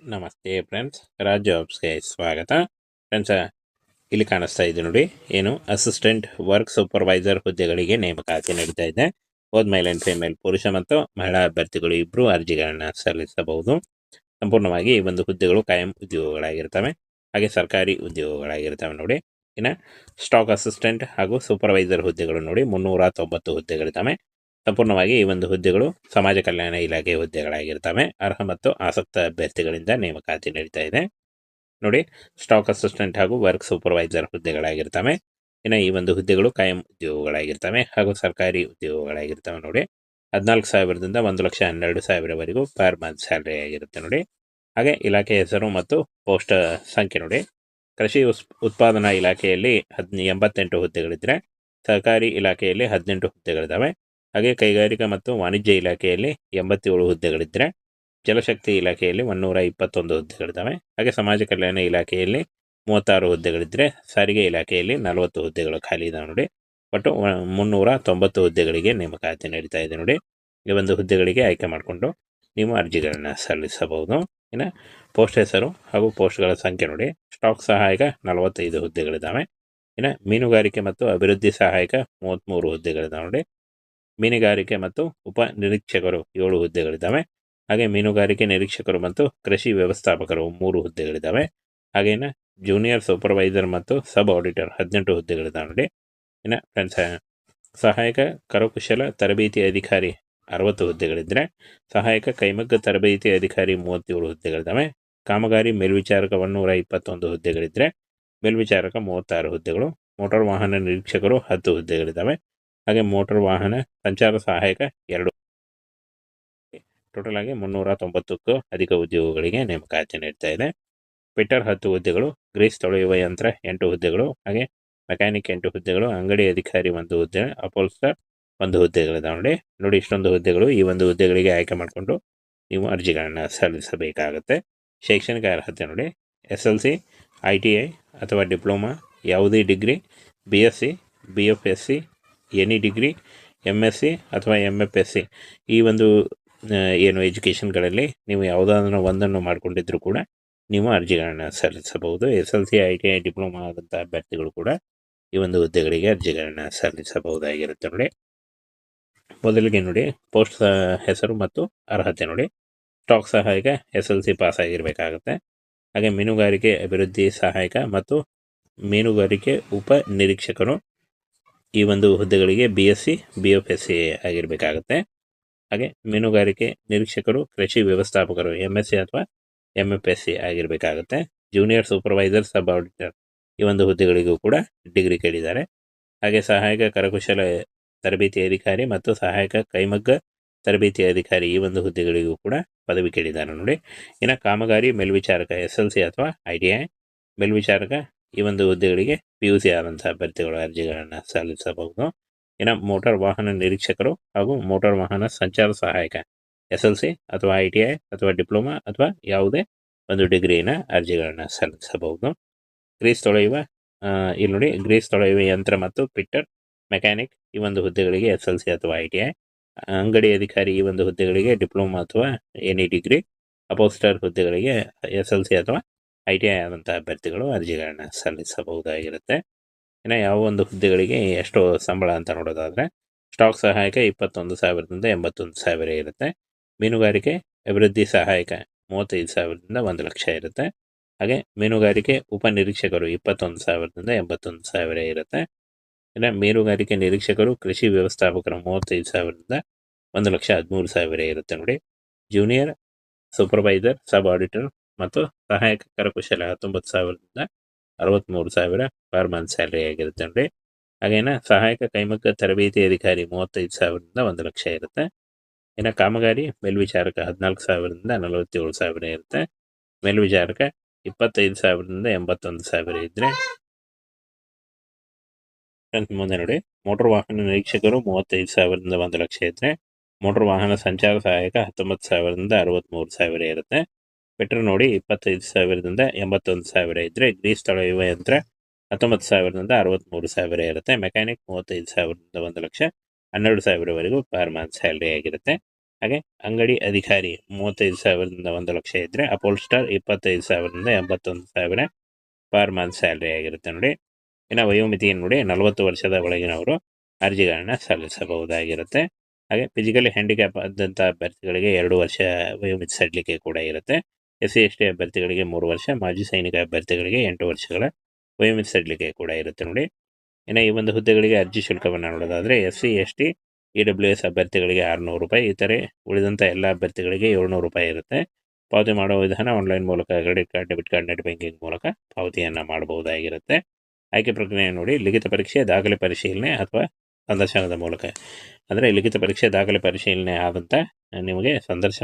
ನಮಸ್ತೆ ಫ್ರೆಂಡ್ಸ್, ರಾಜ್ ಜಾಬ್ಸ್ಗೆ ಸ್ವಾಗತ. ಫ್ರೆಂಡ್ಸ್, ಇಲ್ಲಿ ಕಾಣಿಸ್ತಾ ಇದೆ ನೋಡಿ, ಏನು ಅಸಿಸ್ಟೆಂಟ್ ವರ್ಕ್ ಸೂಪರ್ವೈಸರ್ ಹುದ್ದೆಗಳಿಗೆ ನೇಮಕಾತಿ ನಡೀತಾ ಇದೆ. ಬೋತ್ ಮೇಲ್ ಅಂಡ್ ಫಿಮೇಲ್, ಪುರುಷ ಮತ್ತು ಮಹಿಳಾ ಅಭ್ಯರ್ಥಿಗಳು ಇಬ್ಬರು ಅರ್ಜಿಗಳನ್ನು ಸಲ್ಲಿಸಬಹುದು. ಸಂಪೂರ್ಣವಾಗಿ ಈ ಒಂದು ಹುದ್ದೆಗಳು ಕಾಯಂ ಉದ್ಯೋಗಗಳಾಗಿರ್ತವೆ, ಹಾಗೆ ಸರ್ಕಾರಿ ಉದ್ಯೋಗಗಳಾಗಿರ್ತವೆ ನೋಡಿ. ಇನ್ನು ಸ್ಟಾಕ್ ಅಸಿಸ್ಟೆಂಟ್ ಹಾಗೂ ಸೂಪರ್ವೈಸರ್ ಹುದ್ದೆಗಳು ನೋಡಿ 390 ಹುದ್ದೆಗಳಿದ್ದಾವೆ. ಸಂಪೂರ್ಣವಾಗಿ ಈ ಒಂದು ಹುದ್ದೆಗಳು ಸಮಾಜ ಕಲ್ಯಾಣ ಇಲಾಖೆ ಹುದ್ದೆಗಳಾಗಿರ್ತವೆ. ಅರ್ಹ ಮತ್ತು ಆಸಕ್ತ ಅಭ್ಯರ್ಥಿಗಳಿಂದ ನೇಮಕಾತಿ ನಡೀತಾ ಇದೆ ನೋಡಿ. ಸ್ಟಾಕ್ ಅಸಿಸ್ಟೆಂಟ್ ಹಾಗೂ ವರ್ಕ್ ಸೂಪರ್ವೈಸರ್ ಹುದ್ದೆಗಳಾಗಿರ್ತವೆ. ಇನ್ನು ಈ ಒಂದು ಹುದ್ದೆಗಳು ಕಾಯಂ ಉದ್ಯೋಗಗಳಾಗಿರ್ತವೆ ಹಾಗೂ ಸರ್ಕಾರಿ ಉದ್ಯೋಗಗಳಾಗಿರ್ತವೆ ನೋಡಿ. 14,000ದಿಂದ 1,12,000ವರೆಗೂ ಪರ್ ಮಂತ್ ಸ್ಯಾಲ್ರಿ ಆಗಿರುತ್ತೆ ನೋಡಿ. ಹಾಗೆ ಇಲಾಖೆ ಹೆಸರು ಮತ್ತು ಪೋಸ್ಟ್ ಸಂಖ್ಯೆ ನೋಡಿ. ಕೃಷಿ ಉತ್ಪಾದನಾ ಇಲಾಖೆಯಲ್ಲಿ 88 ಹುದ್ದೆಗಳಿದ್ರೆ, ಸಹಕಾರಿ ಇಲಾಖೆಯಲ್ಲಿ 18 ಹುದ್ದೆಗಳಿದ್ದಾವೆ. ಹಾಗೆ ಕೈಗಾರಿಕಾ ಮತ್ತು ವಾಣಿಜ್ಯ ಇಲಾಖೆಯಲ್ಲಿ 87 ಹುದ್ದೆಗಳಿದ್ದರೆ, ಜಲಶಕ್ತಿ ಇಲಾಖೆಯಲ್ಲಿ 121 ಹುದ್ದೆಗಳಿದ್ದಾವೆ. ಹಾಗೆ ಸಮಾಜ ಕಲ್ಯಾಣ ಇಲಾಖೆಯಲ್ಲಿ 36 ಹುದ್ದೆಗಳಿದ್ದರೆ, ಸಾರಿಗೆ ಇಲಾಖೆಯಲ್ಲಿ 40 ಹುದ್ದೆಗಳು ಖಾಲಿ ಇದಾವೆ ನೋಡಿ. ಒಟ್ಟು 390 ಹುದ್ದೆಗಳಿಗೆ ನೇಮಕಾತಿ ನಡೀತಾ ಇದೆ ನೋಡಿ. ಈ ಒಂದು ಹುದ್ದೆಗಳಿಗೆ ಆಯ್ಕೆ ಮಾಡಿಕೊಂಡು ನೀವು ಅರ್ಜಿಗಳನ್ನು ಸಲ್ಲಿಸಬಹುದು. ಇನ್ನು ಪೋಸ್ಟ್ ಹೆಸರು ಹಾಗೂ ಪೋಸ್ಟ್ಗಳ ಸಂಖ್ಯೆ ನೋಡಿ. ಸ್ಟಾಕ್ ಸಹಾಯಕ 45 ಹುದ್ದೆಗಳಿದ್ದಾವೆ. ಇನ್ನು ಮೀನುಗಾರಿಕೆ ಮತ್ತು ಅಭಿವೃದ್ಧಿ ಸಹಾಯಕ 33 ಹುದ್ದೆಗಳಿದ್ದಾವೆ ನೋಡಿ. ಮೀನುಗಾರಿಕೆ ಮತ್ತು ಉಪ ನಿರೀಕ್ಷಕರು 7 ಹುದ್ದೆಗಳಿದ್ದಾವೆ. ಹಾಗೆ ಮೀನುಗಾರಿಕೆ ನಿರೀಕ್ಷಕರು ಮತ್ತು ಕೃಷಿ ವ್ಯವಸ್ಥಾಪಕರು 3 ಹುದ್ದೆಗಳಿದ್ದಾವೆ. ಹಾಗೇನು ಜೂನಿಯರ್ ಸೂಪರ್ವೈಸರ್ ಮತ್ತು ಸಬ್ ಆಡಿಟರ್ 18 ಹುದ್ದೆಗಳಿದ್ದಾವೆ ನೋಡಿ. ಇನ್ನು ಫ್ರೆಂಡ್ಸ್, ಸಹಾಯಕ ಕರಕುಶಲ ತರಬೇತಿ ಅಧಿಕಾರಿ 60 ಹುದ್ದೆಗಳಿದ್ದರೆ, ಸಹಾಯಕ ಕೈಮಗ್ಗ ತರಬೇತಿ ಅಧಿಕಾರಿ 37 ಹುದ್ದೆಗಳಿದ್ದಾವೆ. ಕಾಮಗಾರಿ ಮೇಲ್ವಿಚಾರಕ 121 ಹುದ್ದೆಗಳಿದ್ದರೆ, ಮೇಲ್ವಿಚಾರಕ 36 ಹುದ್ದೆಗಳು. ಮೋಟಾರ್ ವಾಹನ ನಿರೀಕ್ಷಕರು 10 ಹುದ್ದೆಗಳಿದ್ದಾವೆ. ಹಾಗೆ ಮೋಟಾರ್ ವಾಹನ ಸಂಚಾರ ಸಹಾಯಕ 2. ಟೋಟಲ್ ಆಗಿ 390ಕ್ಕೂ ಅಧಿಕ ಉದ್ಯೋಗಗಳಿಗೆ ನೇಮಕಾತಿ ನೀಡ್ತಾ ಇದೆ. ಫಿಟ್ಟರ್ 10 ಹುದ್ದೆಗಳು, ಗ್ರೀಸ್ ತೊಳೆಯುವ ಯಂತ್ರ 8 ಹುದ್ದೆಗಳು, ಹಾಗೆ ಮೆಕ್ಯಾನಿಕ್ 8 ಹುದ್ದೆಗಳು, ಅಂಗಡಿ ಅಧಿಕಾರಿ 1 ಹುದ್ದೆ, ಅಪೋಲ್ಸ್ಟರ್ 1 ಹುದ್ದೆಗಳಿದಾವೆ ನೋಡಿ. ಇಷ್ಟೊಂದು ಹುದ್ದೆಗಳು. ಈ ಒಂದು ಹುದ್ದೆಗಳಿಗೆ ಆಯ್ಕೆ ಮಾಡಿಕೊಂಡು ನೀವು ಅರ್ಜಿಗಳನ್ನು ಸಲ್ಲಿಸಬೇಕಾಗುತ್ತೆ. ಶೈಕ್ಷಣಿಕ ಅರ್ಹತೆ ನೋಡಿ. SLC, ITI ಅಥವಾ ಡಿಪ್ಲೊಮಾ, ಯಾವುದೇ degree, BSc, BFSc, any degree, MSc ಅಥವಾ MFSc, ಈ ಒಂದು ಏನು ಎಜುಕೇಷನ್ಗಳಲ್ಲಿ ನೀವು ಯಾವುದಾದ್ರೂ ಒಂದನ್ನು ಮಾಡಿಕೊಂಡಿದ್ರೂ ಕೂಡ ನೀವು ಅರ್ಜಿಗಳನ್ನು ಸಲ್ಲಿಸಬಹುದು. SLC, ITI, ಡಿಪ್ಲೊಮಾ ಆದಂಥ ಅಭ್ಯರ್ಥಿಗಳು ಕೂಡ ಈ ಒಂದು ಹುದ್ದೆಗಳಿಗೆ ಅರ್ಜಿಗಳನ್ನು ಸಲ್ಲಿಸಬಹುದಾಗಿರುತ್ತೆ ನೋಡಿ. ಮೊದಲಿಗೆ ನೋಡಿ, ಪೋಸ್ಟ್ ಹೆಸರು ಮತ್ತು ಅರ್ಹತೆ ನೋಡಿ. ಸ್ಟಾಕ್ ಸಹಾಯಕ SLC ಪಾಸ್ ಆಗಿರಬೇಕಾಗುತ್ತೆ. ಹಾಗೆ ಮೀನುಗಾರಿಕೆ ಅಭಿವೃದ್ಧಿ ಸಹಾಯಕ ಮತ್ತು ಮೀನುಗಾರಿಕೆ ಉಪ ನಿರೀಕ್ಷಕರು ಈ ಒಂದು ಹುದ್ದೆಗಳಿಗೆ BSc, BFSc ಆಗಿರಬೇಕಾಗುತ್ತೆ. ಹಾಗೆ ಮೀನುಗಾರಿಕೆ ನಿರೀಕ್ಷಕರು ಕೃಷಿ ವ್ಯವಸ್ಥಾಪಕರು MSc ಅಥವಾ MFSc ಆಗಿರಬೇಕಾಗುತ್ತೆ. ಜೂನಿಯರ್ ಸೂಪರ್ವೈಸರ್ ಸಬ್ ಆಡಿಟರ್ ಈ ಒಂದು ಹುದ್ದೆಗಳಿಗೂ ಕೂಡ ಡಿಗ್ರಿ ಕೇಳಿದ್ದಾರೆ. ಹಾಗೆ ಸಹಾಯಕ ಕರಕುಶಲ ತರಬೇತಿ ಅಧಿಕಾರಿ ಮತ್ತು ಸಹಾಯಕ ಕೈಮಗ್ಗ ತರಬೇತಿ ಅಧಿಕಾರಿ ಈ ಒಂದು ಹುದ್ದೆಗಳಿಗೂ ಕೂಡ ಪದವಿ ಕೇಳಿದ್ದಾರೆ ನೋಡಿ. ಇನ್ನು ಕಾಮಗಾರಿ ಮೇಲ್ವಿಚಾರಕ SLC ಅಥವಾ ITI ಮೇಲ್ವಿಚಾರಕ ಈ ಒಂದು ಹುದ್ದೆಗಳಿಗೆ PUC ಆದಂಥ ಅಭ್ಯರ್ಥಿಗಳು ಅರ್ಜಿಗಳನ್ನು ಸಲ್ಲಿಸಬಹುದು. ಇನ್ನು ಮೋಟಾರ್ ವಾಹನ ನಿರೀಕ್ಷಕರು ಹಾಗೂ ಮೋಟಾರ್ ವಾಹನ ಸಂಚಾರ ಸಹಾಯಕ SLC ಅಥವಾ ITI ಅಥವಾ ಡಿಪ್ಲೊಮಾ ಅಥವಾ ಯಾವುದೇ ಒಂದು ಡಿಗ್ರಿನ ಅರ್ಜಿಗಳನ್ನು ಸಲ್ಲಿಸಬಹುದು. ಗ್ರೀಸ್ ತೊಳೆಯುವ ಇಲ್ಲಿ ನೋಡಿ, ಗ್ರೀಸ್ ತೊಳೆಯುವ ಯಂತ್ರ ಮತ್ತು ಫಿಟ್ಟರ್ ಮೆಕ್ಯಾನಿಕ್ ಈ ಒಂದು ಹುದ್ದೆಗಳಿಗೆ SLC ಅಥವಾ ITI. ಅಂಗಡಿ ಅಧಿಕಾರಿ ಈ ಒಂದು ಹುದ್ದೆಗಳಿಗೆ ಡಿಪ್ಲೊಮಾ ಅಥವಾ ಎನಿ ಡಿಗ್ರಿ. ಅಪೋಸ್ಟರ್ ಹುದ್ದೆಗಳಿಗೆ SLC ಅಥವಾ ITI ಆದಂಥ ಅಭ್ಯರ್ಥಿಗಳು ಅರ್ಜಿಗಳನ್ನು ಸಲ್ಲಿಸಬಹುದಾಗಿರುತ್ತೆ. ಇನ್ನು ಯಾವ ಒಂದು ಹುದ್ದೆಗಳಿಗೆ ಎಷ್ಟು ಸಂಬಳ ಅಂತ ನೋಡೋದಾದರೆ, ಸ್ಟಾಕ್ ಸಹಾಯಕ 21,000ದಿಂದ 81,000 ಇರುತ್ತೆ. ಮೀನುಗಾರಿಕೆ ಅಭಿವೃದ್ಧಿ ಸಹಾಯಕ 35,000ದಿಂದ 1 ಲಕ್ಷ ಇರುತ್ತೆ. ಹಾಗೆ ಮೀನುಗಾರಿಕೆ ಉಪನಿರೀಕ್ಷಕರು 21,000ದಿಂದ 81,000 ಇರುತ್ತೆ. ಇನ್ನು ಮೀನುಗಾರಿಕೆ ನಿರೀಕ್ಷಕರು ಕೃಷಿ ವ್ಯವಸ್ಥಾಪಕರು 35,000ದಿಂದ 1,13,000 ಇರುತ್ತೆ ನೋಡಿ. ಜೂನಿಯರ್ ಸೂಪರ್ವೈಸರ್ ಸಬ್ ಆಡಿಟರ್ ಮತ್ತು ಸಹಾಯಕ ಕರಕುಶಲ 19,000ದಿಂದ 63,000 ಪರ್ ಮಂತ್ ಸ್ಯಾಲ್ರಿ ಆಗಿರುತ್ತೆ ನೋಡಿ. ಹಾಗೇನ ಸಹಾಯಕ ಕೈಮಗ್ಗ ತರಬೇತಿ ಅಧಿಕಾರಿ 35,000ದಿಂದ 1 ಲಕ್ಷ ಇರುತ್ತೆ. ಇನ್ನು ಕಾಮಗಾರಿ ಮೇಲ್ವಿಚಾರಕ 14,000ದಿಂದ 47,000 ಇರುತ್ತೆ. ಮೇಲ್ವಿಚಾರಕ 25,000ದಿಂದ 81,000 ಇದ್ದರೆ, ಮುಂದೆ ನೋಡಿ, ಮೋಟಾರ್ ವಾಹನ ನಿರೀಕ್ಷಕರು 35,000ದಿಂದ 1 ಲಕ್ಷ ಇದ್ದರೆ, ಮೋಟಾರ್ ವಾಹನ ಸಂಚಾರ ಸಹಾಯಕ 19,000ದಿಂದ 63,000 ಇರುತ್ತೆ. ಫಿಟ್ಟರ್ ನೋಡಿ 25,000ದಿಂದ 81,000 ಇದ್ದರೆ, ಗ್ರೀಸ್ ತೊಳೆಯುವ ಯಂತ್ರ 19,000ದಿಂದ 63,000 ಇರುತ್ತೆ. Mechanic 35,000ದಿಂದ 1 lakh 12,000ವರೆಗೂ per month salary ಆಗಿರುತ್ತೆ. ಹಾಗೆ ಅಂಗಡಿ ಅಧಿಕಾರಿ 35,000ದಿಂದ 1,00,000 ಇದ್ದರೆ, ಅಪೋಲ್ಸ್ಟರ್ 25,000ದಿಂದ 81,000 ಪರ್ ಮಂತ್ ಸ್ಯಾಲ್ರಿ ಆಗಿರುತ್ತೆ ನೋಡಿ. ಇನ್ನು ವಯೋಮಿತಿಯನ್ನು ನೋಡಿ 40 ವರ್ಷದ ಒಳಗಿನವರು ಅರ್ಜಿಗಳನ್ನು ಸಲ್ಲಿಸಬಹುದಾಗಿರುತ್ತೆ. ಹಾಗೆ ಫಿಸಿಕಲಿ ಹ್ಯಾಂಡಿಕ್ಯಾಪ್ ಆದಂಥ ಅಭ್ಯರ್ಥಿಗಳಿಗೆ 2 ವರ್ಷ ವಯೋಮಿತಿ ಸಡಿಲಿಕೆ ಕೂಡ ಇರುತ್ತೆ. SC/ST ಅಭ್ಯರ್ಥಿಗಳಿಗೆ 3 ವರ್ಷ, ಮಾಜಿ ಸೈನಿಕ ಅಭ್ಯರ್ಥಿಗಳಿಗೆ 8 ವರ್ಷಗಳ ವಯೋಮಿತಿ ಸಡಿಲಿಕೆ ಕೂಡ ಇರುತ್ತೆ ನೋಡಿ. ಇನ್ನು ಈ ಒಂದು ಹುದ್ದೆಗಳಿಗೆ ಅರ್ಜಿ ಶುಲ್ಕವನ್ನು ನೋಡೋದಾದರೆ SC/ST EWS ಅಭ್ಯರ್ಥಿಗಳಿಗೆ 600 ರೂಪಾಯಿ, ಇತರೆ ಉಳಿದಂಥ ಎಲ್ಲ ಅಭ್ಯರ್ಥಿಗಳಿಗೆ 700 ರೂಪಾಯಿ ಇರುತ್ತೆ. ಪಾವತಿ ಮಾಡುವ ವಿಧಾನ ಆನ್ಲೈನ್ ಮೂಲಕ, credit card, debit card, net banking ಮೂಲಕ ಪಾವತಿಯನ್ನು ಮಾಡಬಹುದಾಗಿರುತ್ತೆ. ಆಯ್ಕೆ ಪ್ರಕ್ರಿಯೆ ನೋಡಿ, ಲಿಖಿತ ಪರೀಕ್ಷೆ, ದಾಖಲೆ ಪರಿಶೀಲನೆ ಅಥವಾ ಸಂದರ್ಶನದ ಮೂಲಕ. ಅಂದರೆ ಲಿಖಿತ ಪರೀಕ್ಷೆ, ದಾಖಲೆ ಪರಿಶೀಲನೆ ಆದಂಥ ನಿಮಗೆ ಸಂದರ್ಶನ